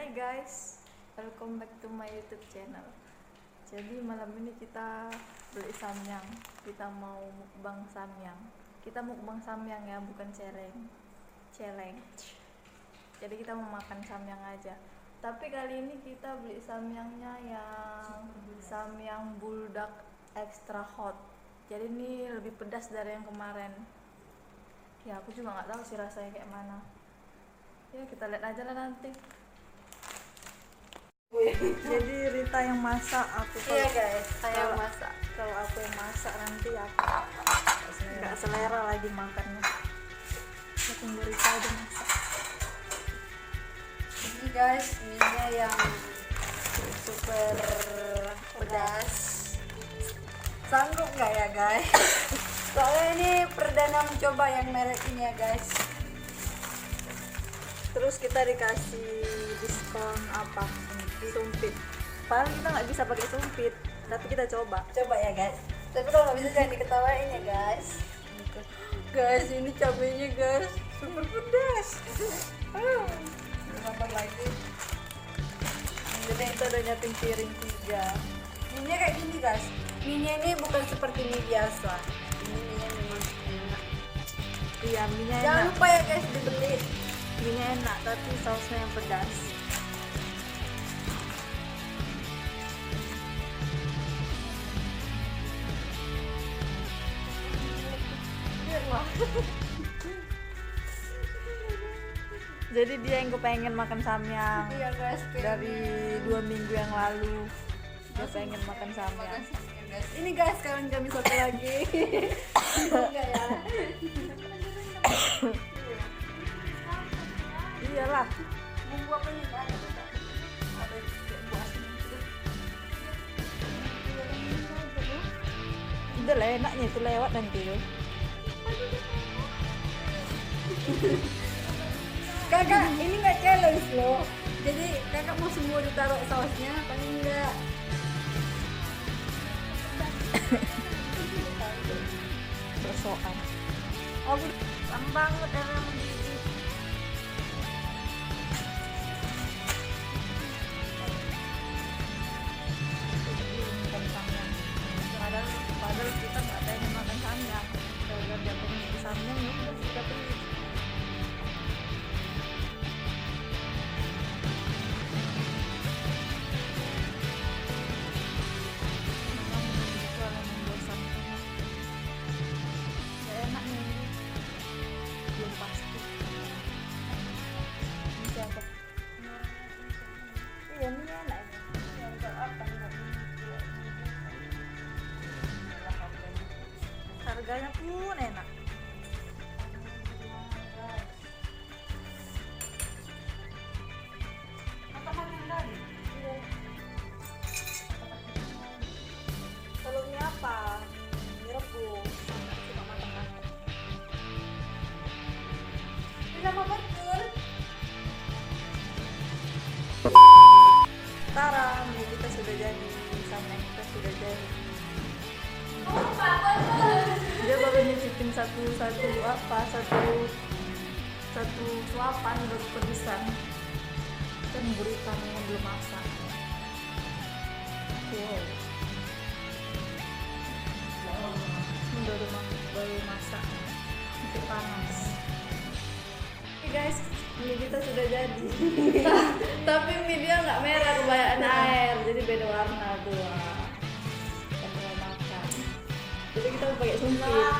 Hai guys, welcome back to my YouTube channel. Jadi malam ini kita beli samyang. Kita mau mukbang samyang. Kita mukbang samyang ya, bukan challenge. Jadi kita mau makan samyang aja. Tapi kali ini kita beli samyangnya yang samyang buldak extra hot. Jadi ini lebih pedas dari yang kemarin. Ya aku juga nggak tahu sih rasanya kayak mana. Ya kita lihat aja lah nanti. Jadi Rita yang masak, aku iya guys, saya yang masak. Kalau aku yang masak nanti aku nggak selera lagi makannya. Ya tunggu Rita aja masak. Ini guys, minyak yang super pedas. Sanggup nggak ya guys? Soalnya ini perdana mencoba yang merek ini ya guys. Terus kita dikasih diskon apa? Sumpit. Padahal kita nggak bisa pakai sumpit, tapi kita coba. Coba ya guys. Tapi kalau nggak bisa jangan diketawain ya guys. Guys, ini cabenya guys super pedas. Tambah lagi. Jadi kita udah nyiapin piring 3. Minyak kayak gini guys. Minyak ini bukan seperti mie biasa. Ini minyak memang enak. Iya, minyak Jangan enak. lupa ya guys dibeli. Minyak enak, tapi sausnya yang pedas. Jadi dia yang kepengen makan samyang Iya guys, dari 2 minggu yang lalu. Dia pengen makan samyang. guys. Ini guys, sekarang kami satu lagi. Enggak ya. Iyalah. Bumbu apa ini enggak ada. Ada kayak buah gitu. Udah lah, enaknya itu lewat nanti tuh. Kakak, ini nggak challenge loh. Jadi kakak mau semua ditaruh sausnya, paling enggak. Bersoal. Aku lama banget era menggigit. Padahal kita nggak pengen makan samyang. Kalau dia pengen samyang, ya udah kita beli. Iya, ini enak ini. Untuk apa nih? Harganya pun enak. Kalau mie apa? Mie rebus. Suka makan. Sama betul. Tara, mie kita sudah jadi, samyang kita sudah jadi. Dia baru nyicipin satu suapan baru pedesan. Dan berikannya yang belum masak. Wow. Ini baru masak. Itu panas. Oke guys, mie kita sudah jadi. Tapi mie dia nggak merah, kebanyakan air, jadi beda warna tuh. Kita mulai makan. Jadi kita pakai sumpit.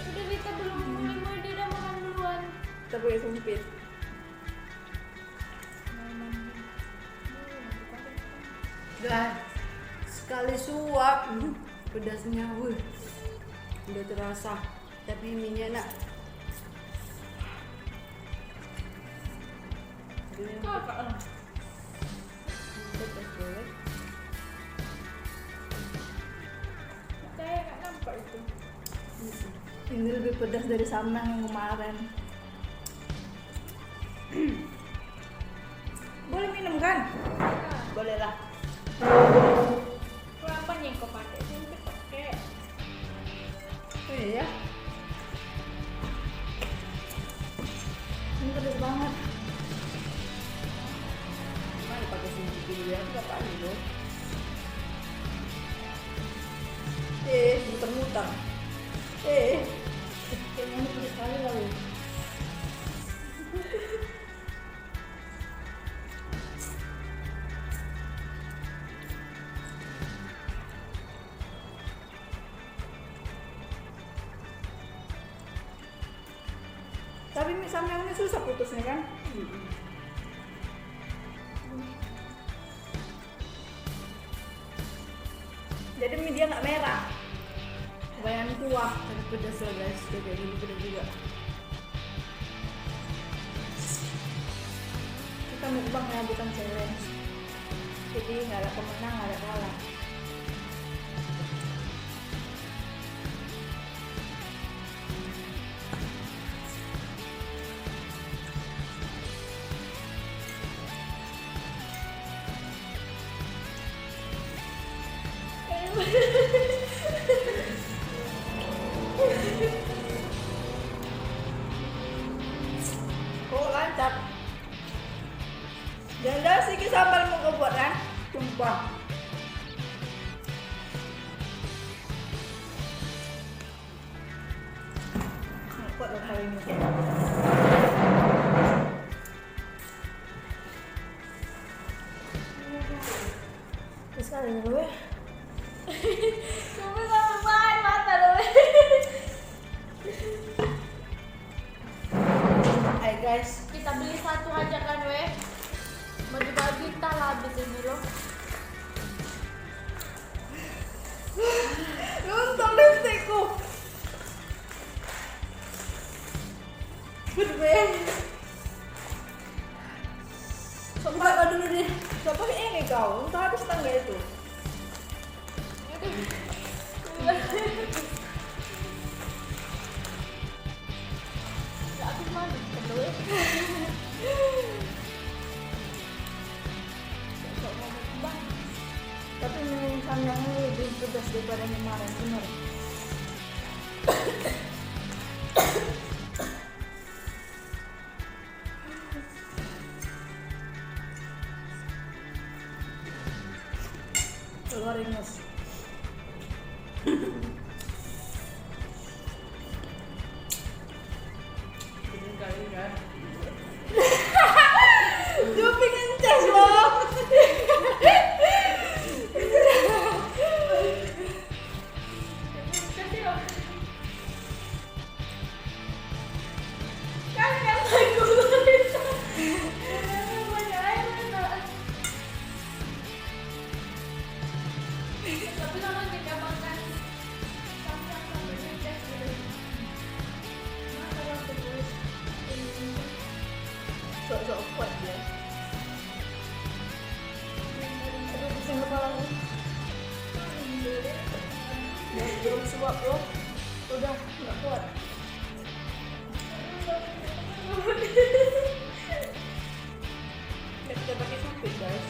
Udah Rita belum mulai dia udah makan duluan. Kita pakai sumpit. Dan sekali suap, pedasnya udah terasa. Tapi minyak nak. Kayak nggak nampak itu. Ini lebih pedas dari samyang yang kemarin. Boleh minum kan? Boleh lah. Kenapa nih kau pakai sumpit pakai? Oh iya. Ini pedas banget. Iya, apaan itu? Muter-muter. Kayaknya ini pedes sekali lalu. Tapi mie samyang ini susah putusnya kan? Jadi mie dia nggak merah, kebanyakan kuah. Ada pedas lah guys, kayak gini pedas juga. Kita mukbang ya, bukan challenge. Jadi nggak ada pemenang, nggak ada kalah. Kok lancar? Jangan-jangan sih sambal mau kau buat kan? Sumpah. Nggak kuat loh kali ini. Terus kali ini gue. Sampai banget mata loh. Hai guys. Kita beli satu aja kan weh. Bagi-bagi tak lah habis ini loh. Nonton lipstikku. Bener. Coba kau dulu deh. Coba ini kau. Entah habis tangga itu. Gak habis mandi kan loh. Sok mau mukbang. Tapi mie samyangnya lebih pedas daripada yang kemarin, bener. Keluar ingus. Dia pengen cas loh. Kasih loh. Kan yang lagu itu. Banyak air mana. Tapi kalau kita makan sampai ngeces gitu. Nah, kalau terus Sok-sok kuat dia. Aduh, pusing kepala gue. Belum suap loh. Udah, nggak kuat. Ya, kita pakai sumpit guys.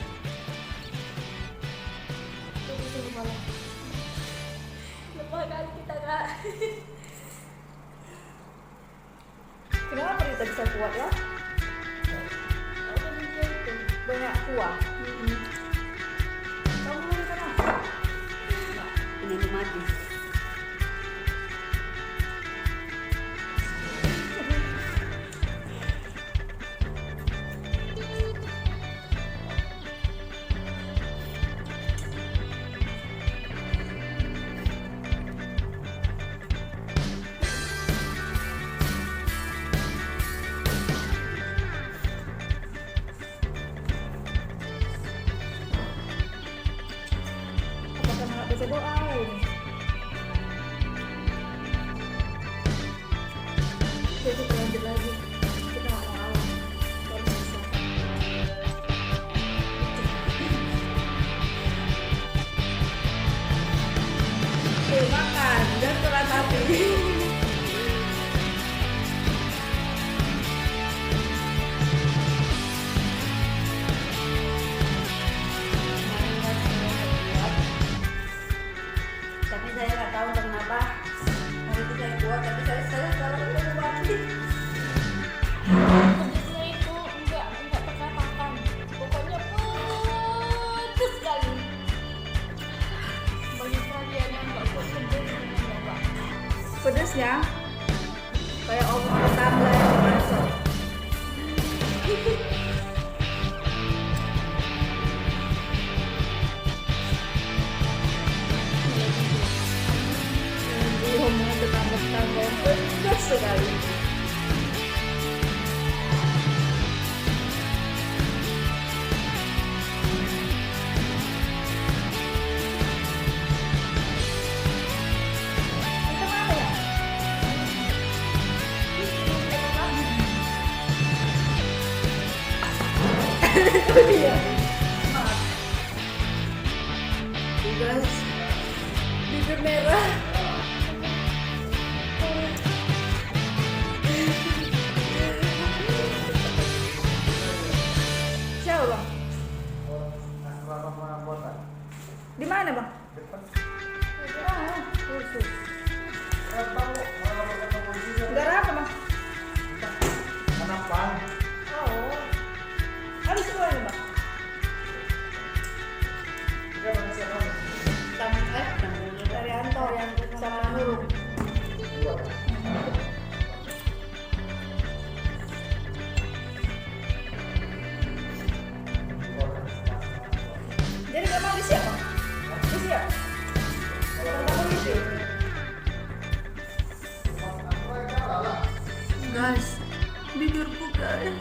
Aduh, pusing kepala. lupa kali kita kak. Kenapa kita bisa kuat ya? Banyak kuah. Kamu mau makan apa? Ini mati. Apakah nggak bisa doa ini? Jadi kita lanjut lagi. Kita nggak mau kalah. Baru bisa. Makan dan telan hati. ya. Kayak omong tangga yang masuk. Ngomongnya tetangga-tetangga yang pedas sekali. Itu mana ya? Iya. Maaf. Tuh, guys, bibir merah. Siapa bang? Di mana bang? Ah, khusus. Negara apa bang? Oh, habis semuanya bang. Arianto yang sama Nurul. Jadi kamu di siapa? Di siapa? Kamu di siapa? Guys, bibirku guys.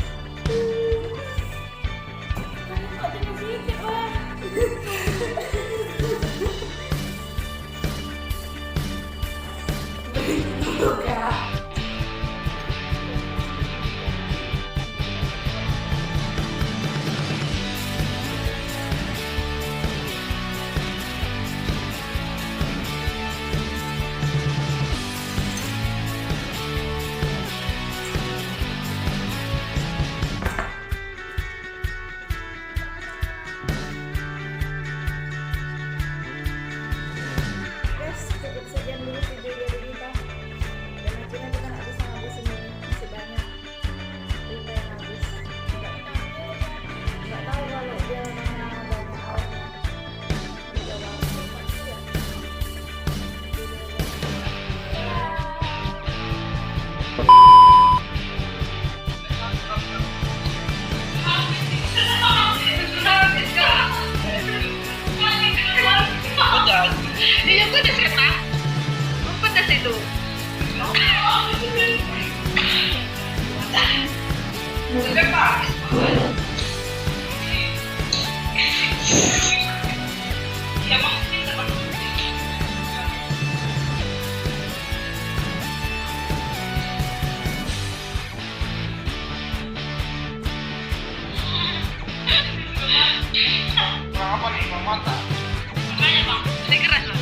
Guys, cukup sekian dulu video dari kita. Dan akhirnya kita nggak bisa ngabisin ini, masih banyak cerita yang habis. Nggak tahu kalau dia mana banyak awalnya. Udah waktu pasti ya. Pedas. Iya pedas ya Pak. Oh, pedas itu. Sudah Pak. Ya Pak. Apa nih, mata? Makanya Bang, ini keras loh.